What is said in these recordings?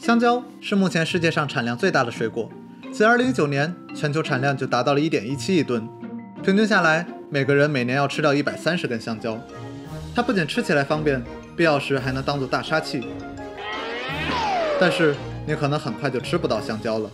香蕉是目前世界上产量最大的水果，仅2019年全球产量就达到了1.17亿吨，平均下来，每个人每年要吃掉130根香蕉。它不仅吃起来方便，必要时还能当做大杀器。但是你可能很快就吃不到香蕉了。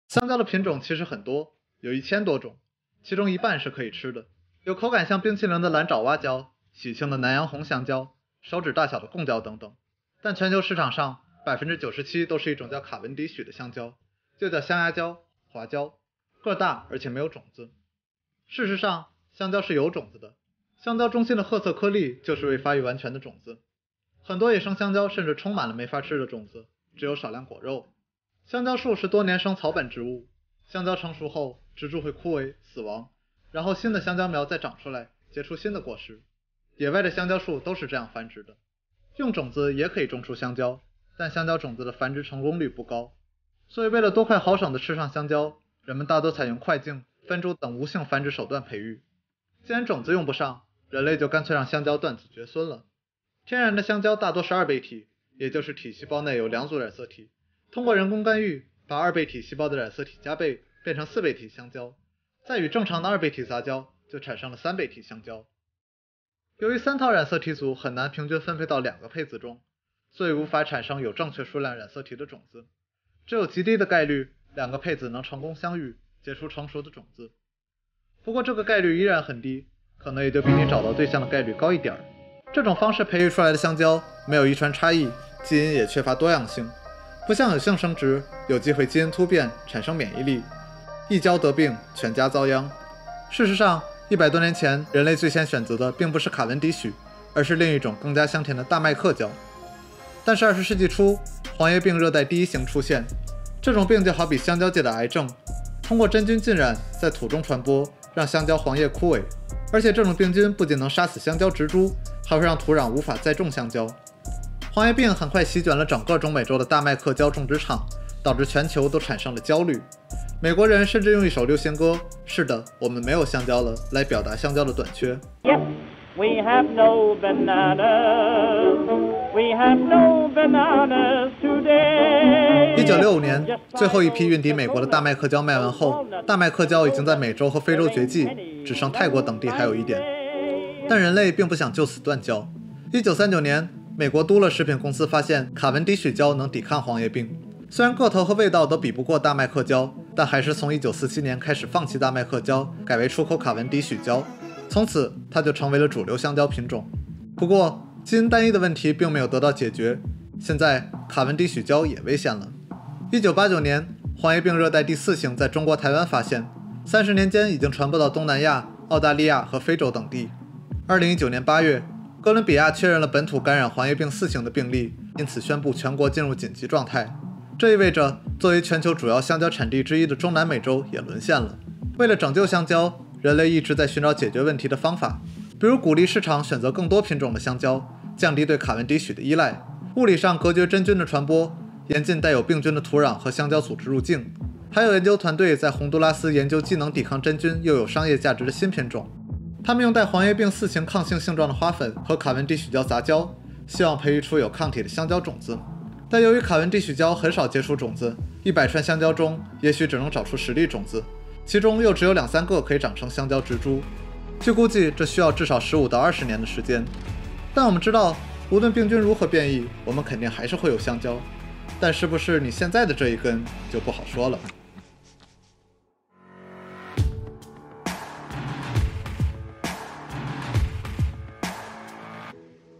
香蕉的品种其实很多，有1000多种，其中一半是可以吃的，有口感像冰淇淋的蓝爪哇蕉、喜庆的南洋红香蕉、手指大小的贡蕉等等。但全球市场上97%都是一种叫卡文迪许的香蕉，就叫香牙蕉、华蕉，个大而且没有种子。事实上，香蕉是有种子的，香蕉中心的褐色颗粒就是未发育完全的种子。很多野生香蕉甚至充满了没法吃的种子，只有少量果肉。香蕉树是多年生草本植物，香蕉成熟后，植株会枯萎死亡，然后新的香蕉苗再长出来，结出新的果实。野外的香蕉树都是这样繁殖的。用种子也可以种出香蕉，但香蕉种子的繁殖成功率不高，所以为了多快好省的吃上香蕉，人们大多采用快茎、分株等无性繁殖手段培育。既然种子用不上，人类就干脆让香蕉断子绝孙了。天然的香蕉大多是二倍体，也就是体细胞内有2组染色体，通过人工干预，把二倍体细胞的染色体加倍，变成4倍体香蕉，再与正常的二倍体杂交，就产生了3倍体香蕉。由于3套染色体组很难平均分配到2个配子中，所以无法产生有正确数量染色体的种子，只有极低的概率2个配子能成功相遇，结出成熟的种子。不过这个概率依然很低，可能也就比你找到对象的概率高一点。这种方式培育出来的香蕉没有遗传差异，基因也缺乏多样性，不像有性生殖有机会基因突变产生免疫力，一蕉得病全家遭殃。事实上100多年前，人类最先选择的并不是卡文迪许，而是另一种更加香甜的大麦克蕉。但是20世纪初，黄叶病热带第一型出现，这种病就好比香蕉界的癌症，通过真菌浸染在土中传播，让香蕉黄叶枯萎。而且这种病菌不仅能杀死香蕉植株，还会让土壤无法再种香蕉。黄叶病很快席卷了整个中美洲的大麦克蕉种植场，导致全球都产生了焦虑。美国人甚至用一首流行歌“是的，我们没有香蕉了”来表达香蕉的短缺。Yes, we have no bananas. We have no bananas today. 1965年，最后一批运抵美国的大麦克蕉卖完后，大麦克蕉已经在美洲和非洲绝迹，只剩泰国等地还有一点。但人类并不想就此断交。1939年，美国都乐食品公司发现卡文迪许蕉能抵抗黄叶病。虽然个头和味道都比不过大麦克蕉，但还是从1947年开始放弃大麦克蕉，改为出口卡文迪许蕉。从此，它就成为了主流香蕉品种。不过，基因单一的问题并没有得到解决，现在卡文迪许蕉也危险了。1989年，黄叶病热带第4型在中国台湾发现，30年间已经传播到东南亚、澳大利亚和非洲等地。2019年8月，哥伦比亚确认了本土感染黄叶病4型的病例，因此宣布全国进入紧急状态。这意味着，作为全球主要香蕉产地之一的中南美洲也沦陷了。为了拯救香蕉，人类一直在寻找解决问题的方法，比如鼓励市场选择更多品种的香蕉，降低对卡文迪许的依赖，物理上隔绝真菌的传播，严禁带有病菌的土壤和香蕉组织入境。还有研究团队在洪都拉斯研究既能抵抗真菌又有商业价值的新品种。他们用带黄叶病4型抗性性状的花粉和卡文迪许蕉杂交，希望培育出有抗体的香蕉种子。但由于卡文迪许蕉很少结出种子，100串香蕉中也许只能找出10粒种子，其中又只有2-3个可以长成香蕉植株。据估计，这需要至少15到20年的时间。但我们知道，无论病菌如何变异，我们肯定还是会有香蕉。但是不是你现在的这一根就不好说了。